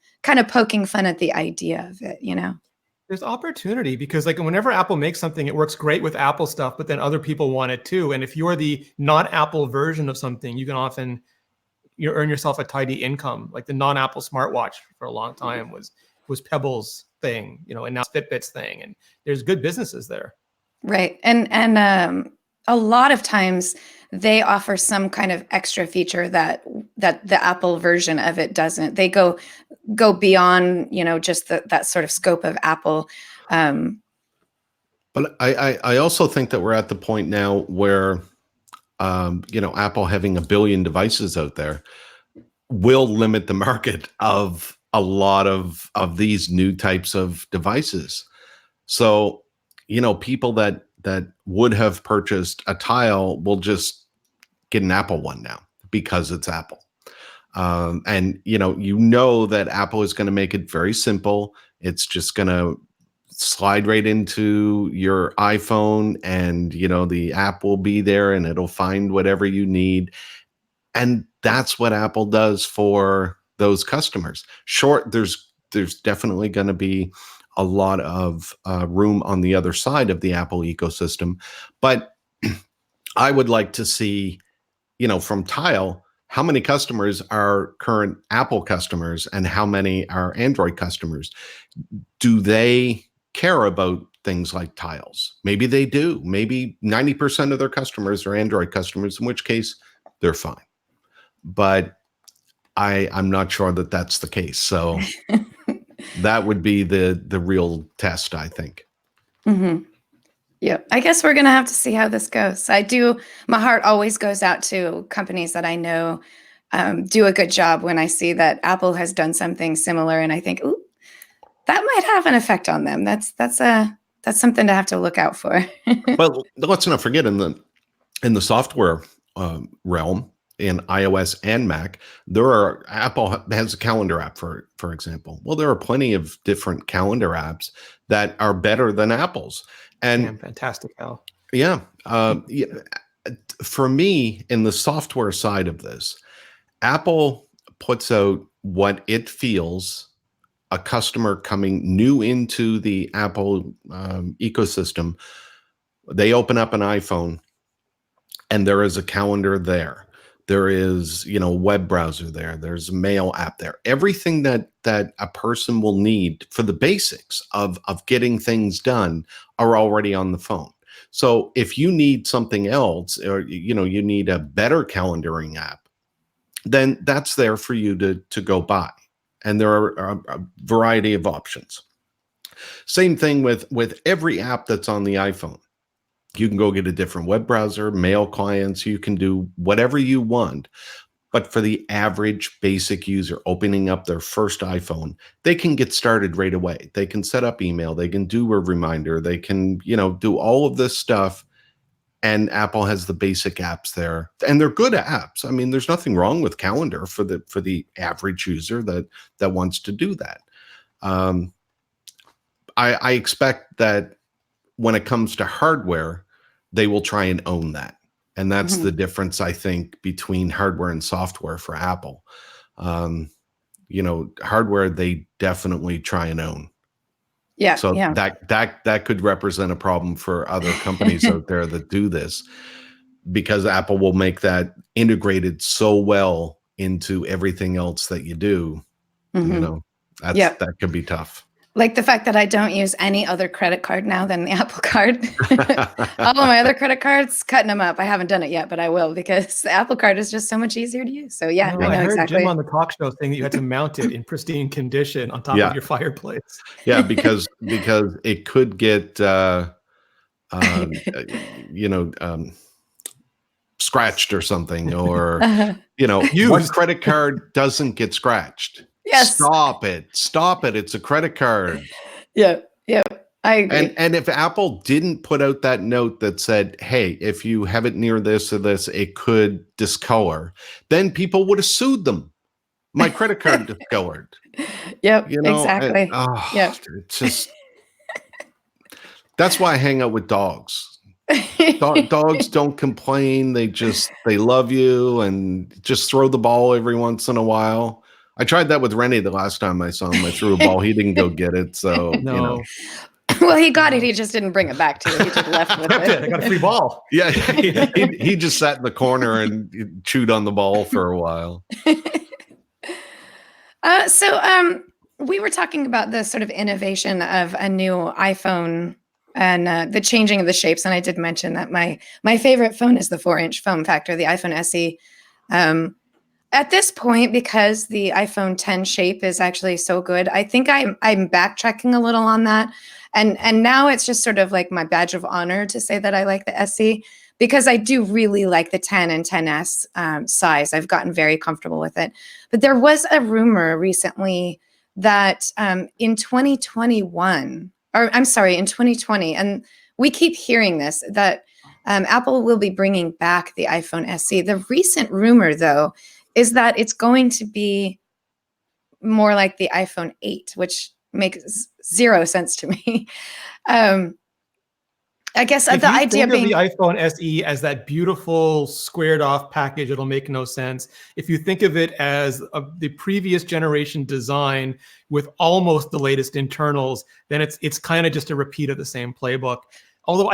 poking fun at the idea of it, you know? There's opportunity, because like whenever Apple makes something, it works great with Apple stuff, but then other people want it too. And if you're the not Apple version of something, you can often earn yourself a tidy income. Like the non-Apple smartwatch for a long time was Pebble's thing, you know, and now Fitbit's thing. And there's good businesses there. Right. And a lot of times they offer some kind of extra feature that the Apple version of it doesn't. They go beyond, you know, just that sort of scope of Apple. But I also think that we're at the point now where, you know, Apple having 1 billion devices out there will limit the market of a lot of these new types of devices. So, you know, people that would have purchased a Tile will just get an Apple one now because it's Apple. And, you know that Apple is going to make it very simple. It's just going to slide right into your iPhone, and, you know, the app will be there and it'll find whatever you need. And that's what Apple does for those customers. Sure, there's definitely going to be a lot of room on the other side of the Apple ecosystem, but I would like to see, you know, from Tile, how many customers are current Apple customers and how many are Android customers? Do they care about things like tiles? Maybe they do. Maybe 90% of their customers are Android customers, in which case they're fine. But I'm not sure that that's the case. So that would be the real test, I think. Mm-hmm. Yeah, I guess we're going to have to see how this goes. My heart always goes out to companies that I know do a good job when I see that Apple has done something similar, and I think, ooh, that might have an effect on them. That's something to have to look out for. Well, let's not forget in the software realm, in iOS and Mac, Apple has a calendar app, for example. Well, there are plenty of different calendar apps that are better than Apple's. And fantastic, yeah, for me, in the software side of this, Apple puts out what it feels a customer coming new into the Apple ecosystem. They open up an iPhone and there is a calendar there. There is, web browser there. There's a mail app there. Everything that a person will need for the basics of getting things done are already on the phone. So if you need something else, or you need a better calendaring app, then that's there for you to go buy. And there are a variety of options. Same thing with every app that's on the iPhone. You can go get a different web browser, mail clients, you can do whatever you want. But for the average basic user opening up their first iPhone, they can get started right away. They can set up email, they can do a reminder, they can, do all of this stuff. And Apple has the basic apps there, and they're good apps. I mean, there's nothing wrong with Calendar for the average user that wants to do that. I expect that when it comes to hardware, they will try and own that. And that's the difference, I think, between hardware and software for Apple. Hardware, they definitely try and own. Yeah. So yeah. that could represent a problem for other companies out there that do this, because Apple will make that integrated so well into everything else that you do. That could be tough. Like the fact that I don't use any other credit card now than the Apple Card. All of my other credit cards, cutting them up. I haven't done it yet, but I will, because the Apple Card is just so much easier to use. So yeah, I know heard exactly. Jim on the talk show saying that you had to mount it in pristine condition on top of your fireplace. Yeah, because it could get scratched or something, or one credit card doesn't get scratched. Yes. Stop it. It's a credit card. Yeah. I agree. And if Apple didn't put out that note that said, hey, if you have it near this or this, it could discolor, then people would have sued them. My credit card discolored. Yep. Exactly. It's just, that's why I hang out with dogs. Dogs don't complain. They love you and just throw the ball every once in a while. I tried that with Rennie the last time I saw him. I threw a ball. He didn't go get it. So, no. Well, he got it. He just didn't bring it back to you. He just left with it. I got a free ball. Yeah. He just sat in the corner and chewed on the ball for a while. So we were talking about the sort of innovation of a new iPhone and the changing of the shapes. And I did mention that my favorite phone is the 4-inch form factor, the iPhone SE. At this point, because the iPhone 10 shape is actually so good, I think I'm backtracking a little on that. And now it's just sort of like my badge of honor to say that I like the SE, because I do really like the 10 and 10S size. I've gotten very comfortable with it. But there was a rumor recently that in 2021, or I'm sorry, in 2020, and we keep hearing this, that Apple will be bringing back the iPhone SE. The recent rumor, though, is that it's going to be more like the iPhone 8, which makes zero sense to me. I guess the idea being the iPhone SE as that beautiful squared off package, it'll make no sense. If you think of it as the previous generation design with almost the latest internals, then it's kind of just a repeat of the same playbook. Although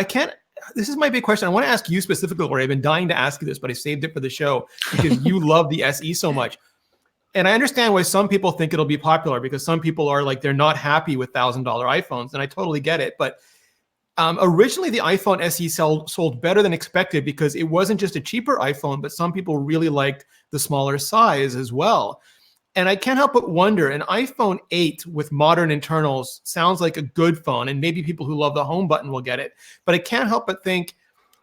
this is my big question. I want to ask you specifically, Lori. I've been dying to ask you this, but I saved it for the show because you love the SE so much. And I understand why some people think it'll be popular, because some people are like, they're not happy with $1,000 iPhones. And I totally get it. But originally, the iPhone SE sold better than expected because it wasn't just a cheaper iPhone, but some people really liked the smaller size as well. And I can't help but wonder, an iPhone 8 with modern internals sounds like a good phone, and maybe people who love the home button will get it. But I can't help but think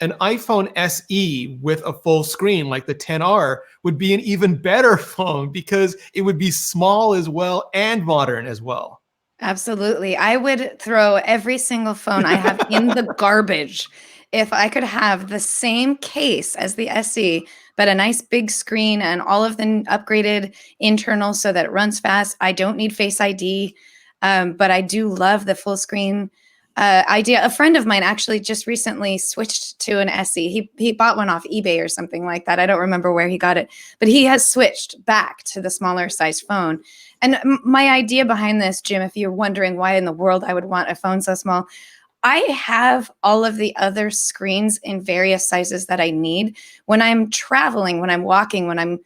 an iPhone SE with a full screen like the 10R would be an even better phone, because it would be small as well and modern as well. Absolutely. I would throw every single phone I have in the garbage if I could have the same case as the SE, but a nice big screen and all of the upgraded internals so that it runs fast. I don't need Face ID, but I do love the full screen idea. A friend of mine actually just recently switched to an SE. He bought one off eBay or something like that. I don't remember where he got it, but he has switched back to the smaller size phone. And my idea behind this, Jim, if you're wondering why in the world I would want a phone so small, I have all of the other screens in various sizes that I need when I'm traveling, when I'm walking, when I'm,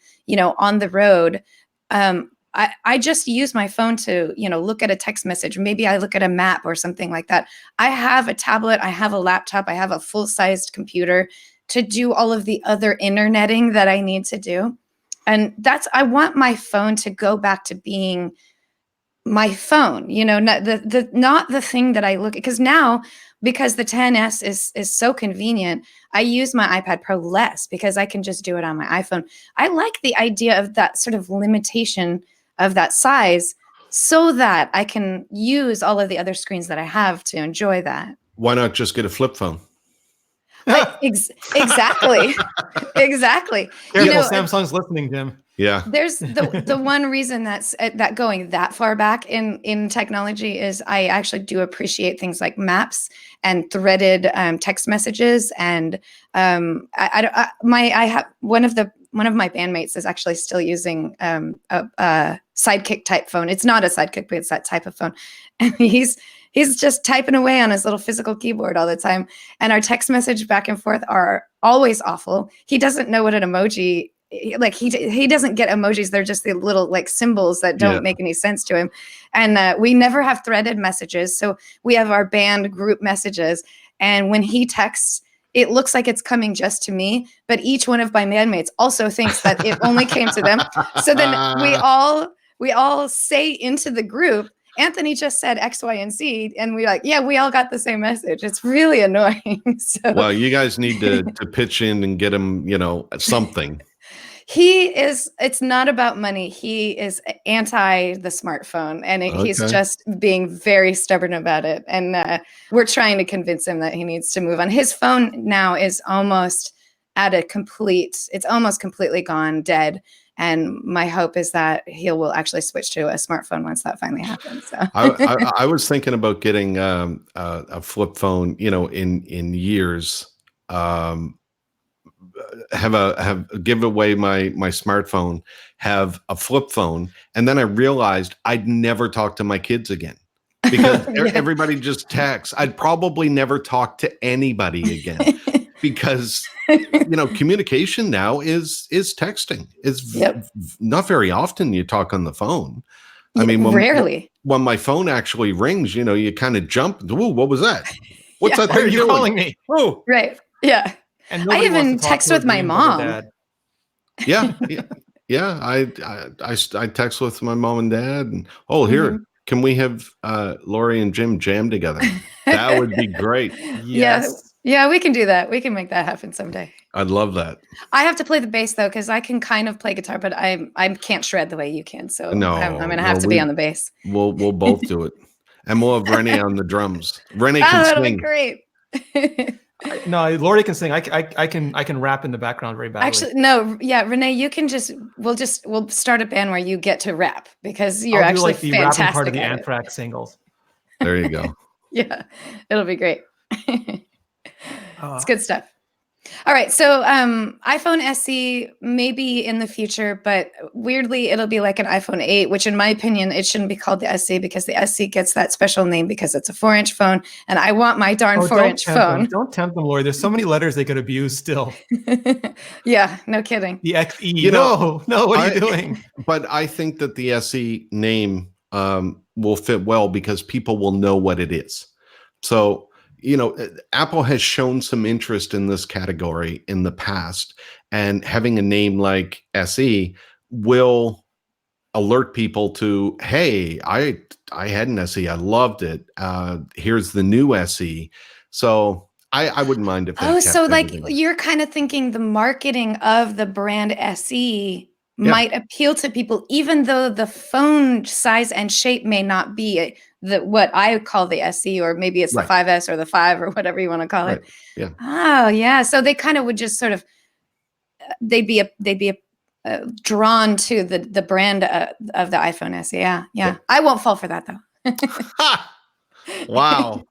on the road. I just use my phone to, look at a text message. Maybe I look at a map or something like that. I have a tablet, I have a laptop, I have a full-sized computer to do all of the other interneting that I need to do. And I want my phone to go back to being my phone, not the thing that I look at. Because now, because the 10S is so convenient, I use my iPad Pro less because I can just do it on my iPhone. I like the idea of that sort of limitation of that size so that I can use all of the other screens that I have to enjoy that. Why not just get a flip phone? Exactly. Exactly. Careful, Samsung's listening, Jim. Yeah. There's the one reason that going that far back in technology is I actually do appreciate things like maps and threaded text messages. And I have one of my bandmates is actually still using a Sidekick type phone. It's not a Sidekick, but it's that type of phone. And he's just typing away on his little physical keyboard all the time. And our text message back and forth are always awful. He doesn't know what an emoji, like he doesn't get emojis. They're just the little like symbols that don't make any sense to him. And we never have threaded messages. So we have our band group messages. And when he texts, it looks like it's coming just to me, but each one of my bandmates also thinks that it only came to them. So then we all say into the group, Anthony just said X, Y, and Z, and we're like, yeah, we all got the same message. It's really annoying. So, well, you guys need to pitch in and get him, something. It's not about money. He is anti the smartphone, and he's just being very stubborn about it. And we're trying to convince him that he needs to move on. His phone now is almost it's almost completely gone, dead. And my hope is that he will actually switch to a smartphone once that finally happens. So. I was thinking about getting a flip phone, in years. Give away my smartphone, have a flip phone, and then I realized I'd never talk to my kids again because everybody just texts. I'd probably never talk to anybody again because communication now is texting. It's not very often you talk on the phone. I mean, rarely. When my phone actually rings, you kind of jump. Whoa, what was that? What's that? Why are you calling me? Oh, right. Yeah. And I even text with my mom. Yeah. I text with my mom and dad, and here, can we have Lori and Jim jam together? That would be great. Yes. Yeah, we can do that. We can make that happen someday. I'd love that. I have to play the bass though, because I can kind of play guitar, but I can't shred the way you can. So I'm going to have to be on the bass. We'll both do it, and we'll have Renee on the drums. Renee can that'll sing. Be great. No, Lori can sing. I can rap in the background very badly. Actually, no, yeah, Renee, you can we'll start a band where you get to rap because you're I'll actually do like the fantastic rapping part of the Anthrax singles. There you go. Yeah, it'll be great. It's good stuff. All right, so iPhone SE maybe in the future, but weirdly it'll be like an iPhone 8, which in my opinion, it shouldn't be called the SE because the SE gets that special name because it's a 4-inch phone, and I want my darn 4-inch phone. Don't tempt them, Lori. There's so many letters they could abuse still. Yeah, no kidding. The XE. No, what are you doing? But I think that the SE name will fit well because people will know what it is. So Apple has shown some interest in this category in the past, and having a name like SE will alert people to, hey, I had an SE, I loved it. Here's the new SE. So I wouldn't mind if they so like you're kind of thinking the marketing of the brand SE might appeal to people, even though the phone size and shape may not be what I call the SE, or maybe it's the 5S or the 5 or whatever you want to call it. Yeah. Oh, yeah. So they kind of would just sort of they'd be drawn to the brand of the iPhone SE. Yeah. I won't fall for that though. Wow.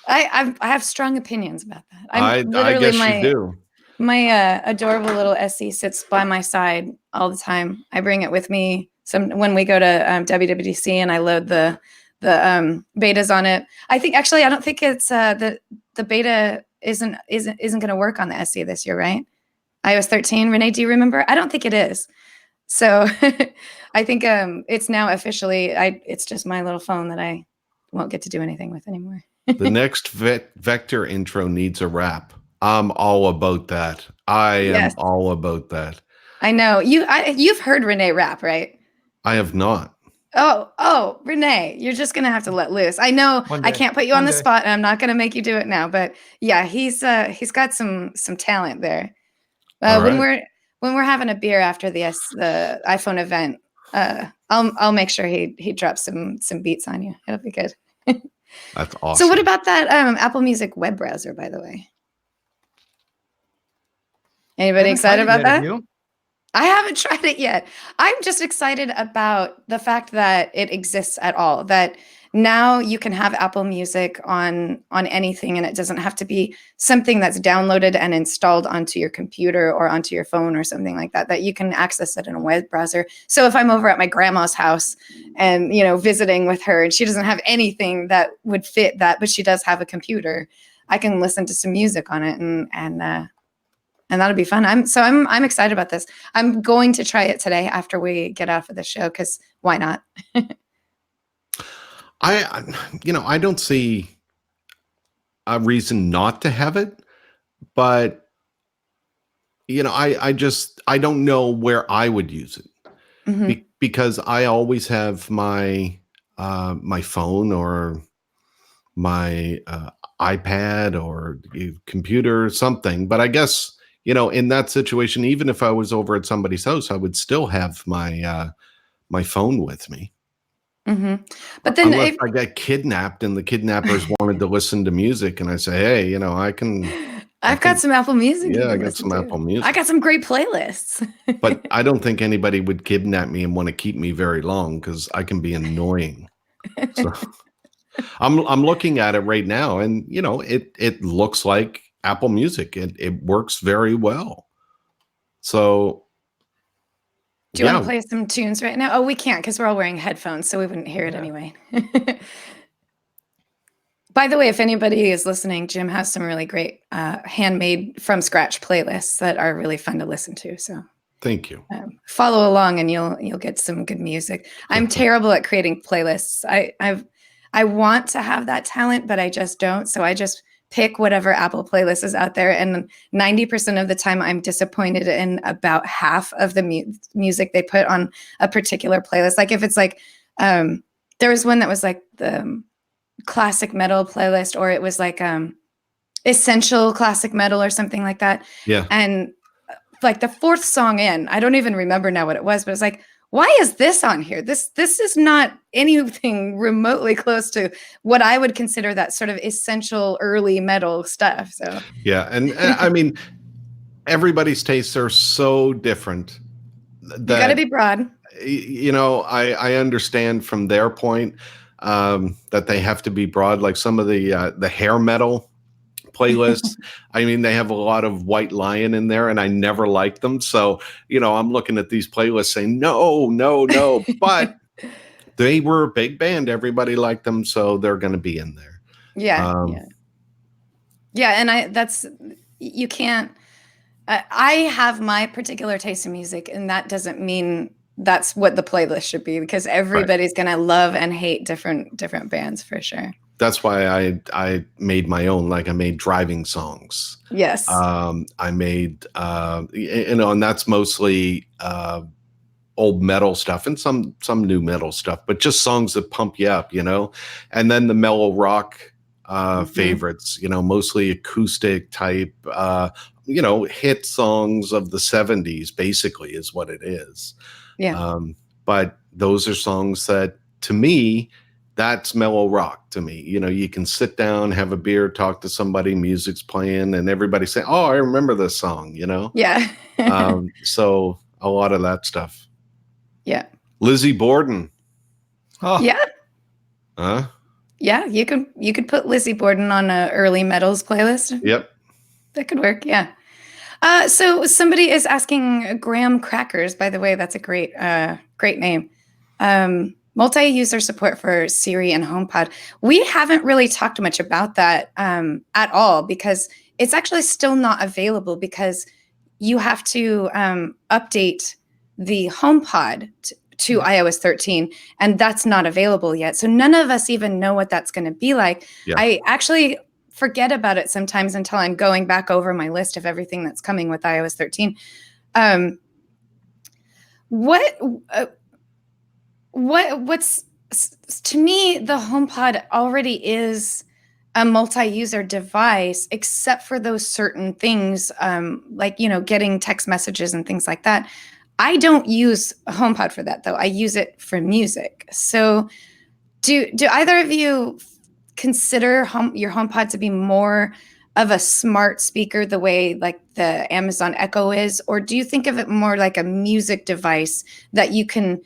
I have strong opinions about that. I guess you do. My adorable little SE sits by my side all the time. I bring it with me when we go to WWDC, and I load the betas on it. I think actually I don't think it's the beta isn't going to work on the SE this year, right? iOS 13. Renee, do you remember? I don't think it is. So I think it's now officially. It's just my little phone that I won't get to do anything with anymore. The next Vector intro needs a rap. I'm all about that. I am all about that. I know you've heard Renee rap, right? I have not. Oh, Renee, you're just gonna have to let loose. I know I can't put you on the spot, and I'm not gonna make you do it now. But yeah, he's got some talent there. When we're having a beer after the iPhone event, I'll make sure he drops some beats on you. It'll be good. That's awesome. So what about that Apple Music web browser, by the way? Anybody excited about that? I haven't tried it yet. I'm just excited about the fact that it exists at all, that now you can have Apple Music on anything, and it doesn't have to be something that's downloaded and installed onto your computer or onto your phone or something like that, that you can access it in a web browser. So if I'm over at my grandma's house and, visiting with her, and she doesn't have anything that would fit that, but she does have a computer, I can listen to some music on it, and that'll be fun. I'm excited about this. I'm going to try it today after we get off of the show, because why not? I don't see a reason not to have it, but I don't know where I would use it, because I always have my my phone or my iPad or computer or something. But I guess, in that situation, even if I was over at somebody's house, I would still have my my phone with me. But then unless I get kidnapped and the kidnappers wanted to listen to music, and I say, hey, I've got some Apple Music. Yeah, I got some Apple Music. I got some great playlists. But I don't think anybody would kidnap me and want to keep me very long, because I can be annoying. So I'm looking at it right now, and it looks like Apple Music. It works very well. So do you want to play some tunes right now? Oh, we can't, because we're all wearing headphones, so we wouldn't hear it anyway. By the way, if anybody is listening, Jim has some really great handmade from scratch playlists that are really fun to listen to. So thank you. Follow along, and you'll get some good music. I'm terrible at creating playlists. I want to have that talent, but I just don't. So I just pick whatever Apple playlist is out there, and 90% of the time I'm disappointed in about half of the music they put on a particular playlist. Like if it's like there was one that was like the classic metal playlist, or it was like essential classic metal or something like that. Yeah. And like the fourth song in, I don't even remember now what it was, but it's like, why is this on here? This is not anything remotely close to what I would consider that sort of essential early metal stuff. So yeah, and I mean, everybody's tastes are so different. You got to be broad. I understand from their point that they have to be broad. Like some of the hair metal playlists, I mean, they have a lot of White Lion in there, and I never liked them. So, I'm looking at these playlists saying, no, but they were a big band. Everybody liked them, so they're going to be in there. Yeah. And you can't, I have my particular taste in music, and that doesn't mean that's what the playlist should be, because everybody's going to love and hate different bands for sure. That's why I made my own. Like I made driving songs. Yes. I made and that's mostly old metal stuff and some new metal stuff, but just songs that pump you up, And then the mellow rock favorites, mostly acoustic type, hit songs of the 70s, basically is what it is. Yeah. But those are songs that, to me, that's mellow rock to me. You can sit down, have a beer, talk to somebody, music's playing, and everybody say, oh, I remember this song, Yeah. So a lot of that stuff. Yeah. Lizzie Borden. Oh. Yeah. Huh? Yeah, you could put Lizzie Borden on a early metals playlist. Yep. That could work. Yeah. So somebody is asking Graham Crackers. By the way, that's a great name. Multi-user support for Siri and HomePod. We haven't really talked much about that at all because it's actually still not available because you have to update the HomePod to iOS 13, and that's not available yet. So none of us even know what that's going to be like. Yeah. I actually forget about it sometimes until I'm going back over my list of everything that's coming with iOS 13. What's to me, the HomePod already is a multi-user device, except for those certain things, like, getting text messages and things like that. I don't use HomePod for that, though. I use it for music. So do either of you consider your HomePod to be more of a smart speaker the way like the Amazon Echo is? Or do you think of it more like a music device that you can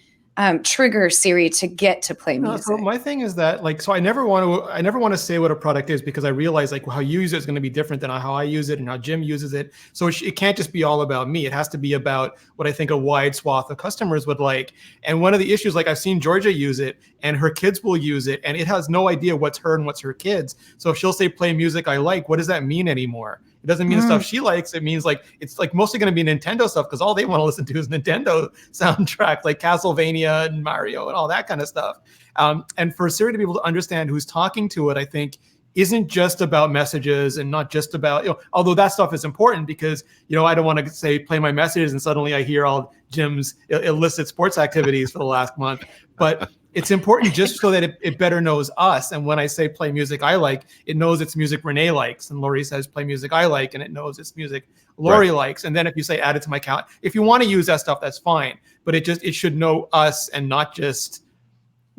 trigger Siri to get to play music? So my thing is that so I never want to say what a product is because I realize how you use it is going to be different than how I use it and how Jim uses it. So it can't just be all about me. It has to be about what I think a wide swath of customers would like. And one of the issues, I've seen Georgia use it and her kids will use it and it has no idea what's her and what's her kids. So if she'll say play music I like, what does that mean anymore? It doesn't mean the stuff she likes. It means it's mostly going to be Nintendo stuff because all they want to listen to is Nintendo soundtrack, like Castlevania and Mario and all that kind of stuff. And for Siri to be able to understand who's talking to it, I think isn't just about messages and not just about, although that stuff is important because, I don't want to say play my messages and suddenly I hear all Jim's illicit sports activities for the last month. But it's important just so that it better knows us. And when I say play music I like, it knows it's music Renee likes. And Lori says play music I like, and it knows it's music Lori likes. And then if you say add it to my account, if you want to use that stuff, that's fine. But it should know us and not just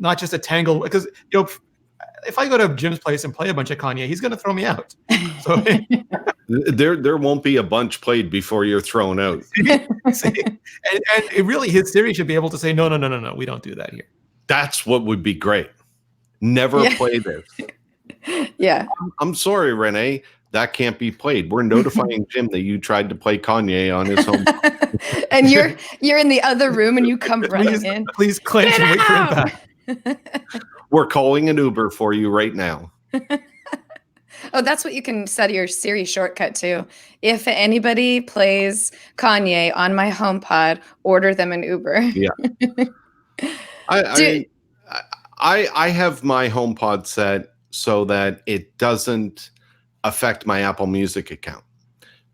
a tangle. Because if I go to Jim's place and play a bunch of Kanye, he's going to throw me out. So there won't be a bunch played before you're thrown out. and it really, his Siri should be able to say no, we don't do that here. That's what would be great. Never play this. Yeah. I'm sorry, Renee. That can't be played. We're notifying Jim that you tried to play Kanye on his home. And you're in the other room and you come running in. Please clench and wait for him back. We're calling an Uber for you right now. Oh, that's what you can set your Siri shortcut to. If anybody plays Kanye on my HomePod, order them an Uber. Yeah. I have my HomePod set so that it doesn't affect my Apple Music account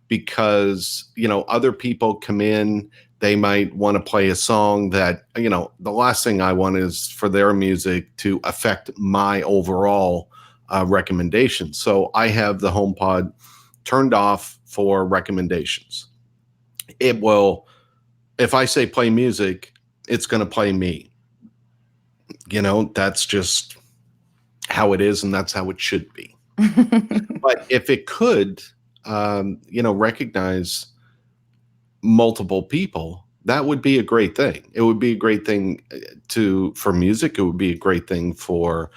because, other people come in, they might want to play a song that, the last thing I want is for their music to affect my overall recommendations. So I have the HomePod turned off for recommendations. It will, if I say play music, it's going to play me. That's just how it is and that's how it should be. But if it could, recognize multiple people, that would be a great thing. It would be a great thing for music. It would be a great thing for,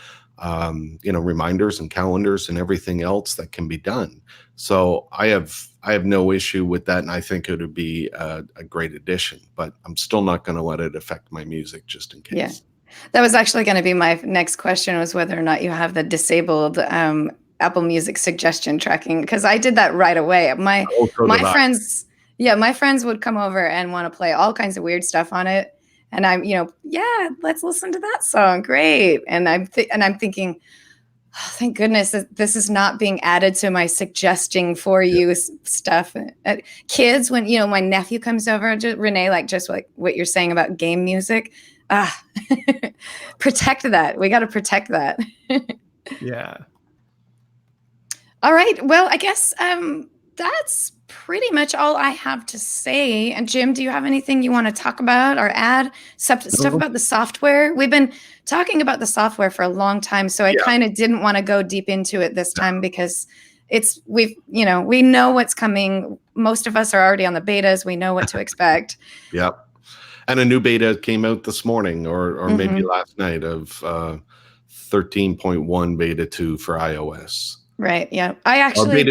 reminders and calendars and everything else that can be done. So I have no issue with that. And I think it would be a great addition, but I'm still not going to let it affect my music just in case. Yeah. That was actually going to be my next question, was whether or not you have the disabled Apple Music suggestion tracking, because I did that right away. My friends would come over and want to play all kinds of weird stuff on it, and I'm let's listen to that song, great. And I'm thinking, oh, thank goodness that this is not being added to my suggesting for you stuff. Kids, when my nephew comes over, Renee, just like what you're saying about game music. Protect that. We got to protect that. Yeah. All right. Well, I guess that's pretty much all I have to say. And Jim, do you have anything you want to talk about or add? Stuff about the software? We've been talking about the software for a long time, so I kind of didn't want to go deep into it this time because we know what's coming. Most of us are already on the betas. We know what to expect. Yep. And a new beta came out this morning or maybe last night of 13.1 beta 2 for iOS. Right. Yeah. I actually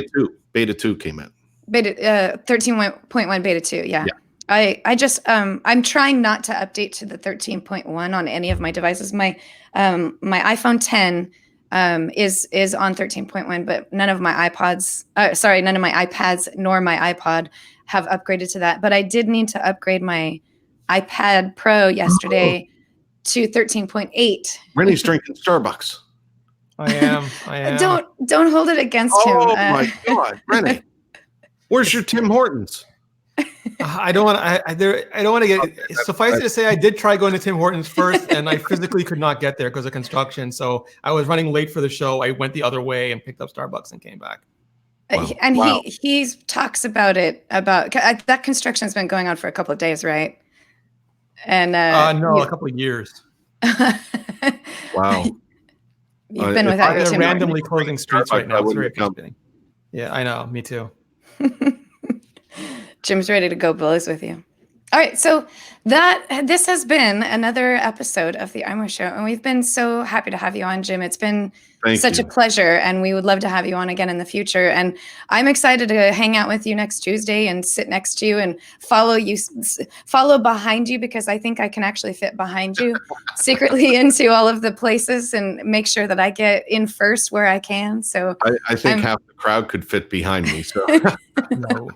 beta 2 came in. Beta 13.1 beta 2. Yeah. Yeah. I just I'm trying not to update to the 13.1 on any of my devices. My iPhone 10 is on 13.1, but none of my none of my iPads nor my iPod have upgraded to that. But I did need to upgrade my iPad Pro yesterday to 13.8. Rennie's drinking Starbucks. I am. Don't hold it against him. Oh my God, Rennie. Where's your Tim Hortons? I don't want to. I don't want to get. Suffice it to say, I did try going to Tim Hortons first, and I physically could not get there because of construction. So I was running late for the show. I went the other way and picked up Starbucks and came back. Wow. And Wow. he talks about that construction has been going on for a couple of days, right? And no, a couple of years. Wow. You've been without your They're Tim randomly closing streets right now. It's very come. frustrating. Yeah, I know. Me too. Jim's ready to go bullies with you. All right, so this has been another episode of the iMore Show, and we've been so happy to have you on, Jim. It's been such a pleasure, and we would love to have you on again in the future. And I'm excited to hang out with you next Tuesday and sit next to you and follow behind you, because I think I can actually fit behind you secretly into all of the places and make sure that I get in first where I can. So I think half the crowd could fit behind me. So No.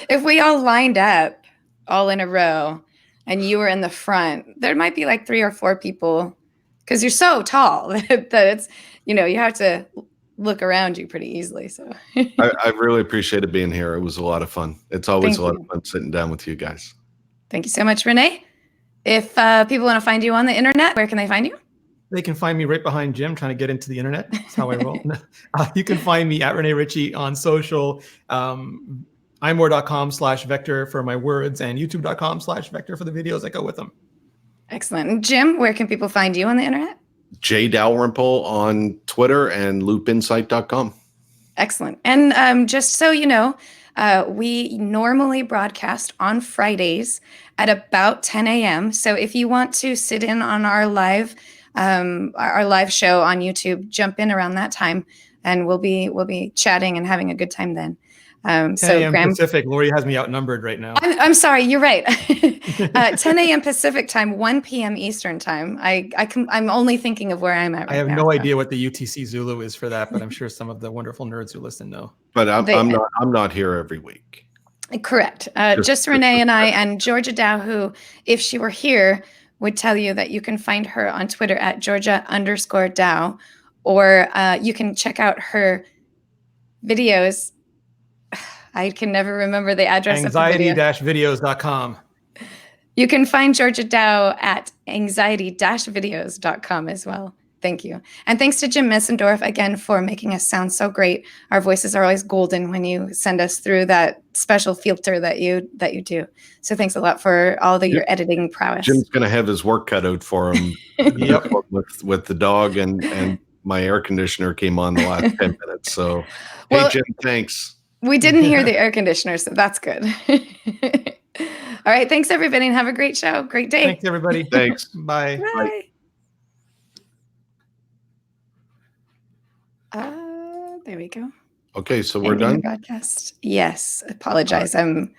if we all lined up all in a row and you were in the front, there might be like 3 or 4 people, because you're so tall that it's, you have to look around you pretty easily. So I really appreciated being here. It was a lot of fun. It's always a lot of fun sitting down with you guys. Thank you so much, Renee. If people want to find you on the internet, where can they find you? They can find me right behind Jim trying to get into the internet. That's how I roll. You can find me at Renee Ritchie on social, iMore.com/vector for my words, and youtube.com/vector for the videos that go with them. Excellent. And Jim, where can people find you on the internet? Jay Dalrymple on Twitter and loopinsight.com. Excellent. And just so you know, we normally broadcast on Fridays at about 10 a.m. So if you want to sit in on our live show on YouTube, jump in around that time, and we'll be chatting and having a good time then. 10 a.m. Pacific. Lori has me outnumbered right now. I'm sorry, you're right. 10 a.m. Pacific time, 1 p.m. Eastern time. I'm only thinking of where I'm at right now. I have no idea what the UTC Zulu is for that, but I'm sure some of the wonderful nerds who listen know. But I'm not here every week. Correct. Just Renee and I, and Georgia Dow, who, if she were here, would tell you that you can find her on Twitter at Georgia_Dow, or you can check out her videos. I can never remember the address of the video. Anxiety-videos.com. You can find Georgia Dow at anxiety-videos.com as well. Thank you. And thanks to Jim Messendorf again for making us sound so great. Our voices are always golden when you send us through that special filter that you do. So thanks a lot for all your editing prowess. Jim's going to have his work cut out for him. Yep. with the dog, and my air conditioner came on the last 10 minutes. So, hey, Jim, thanks. We didn't hear the air conditioner, so that's good. All right. Thanks, everybody, and have a great show. Great day. Thanks, everybody. Thanks. Bye. Bye. There we go. Okay, so we're done. Broadcast. Yes. Apologize. I'm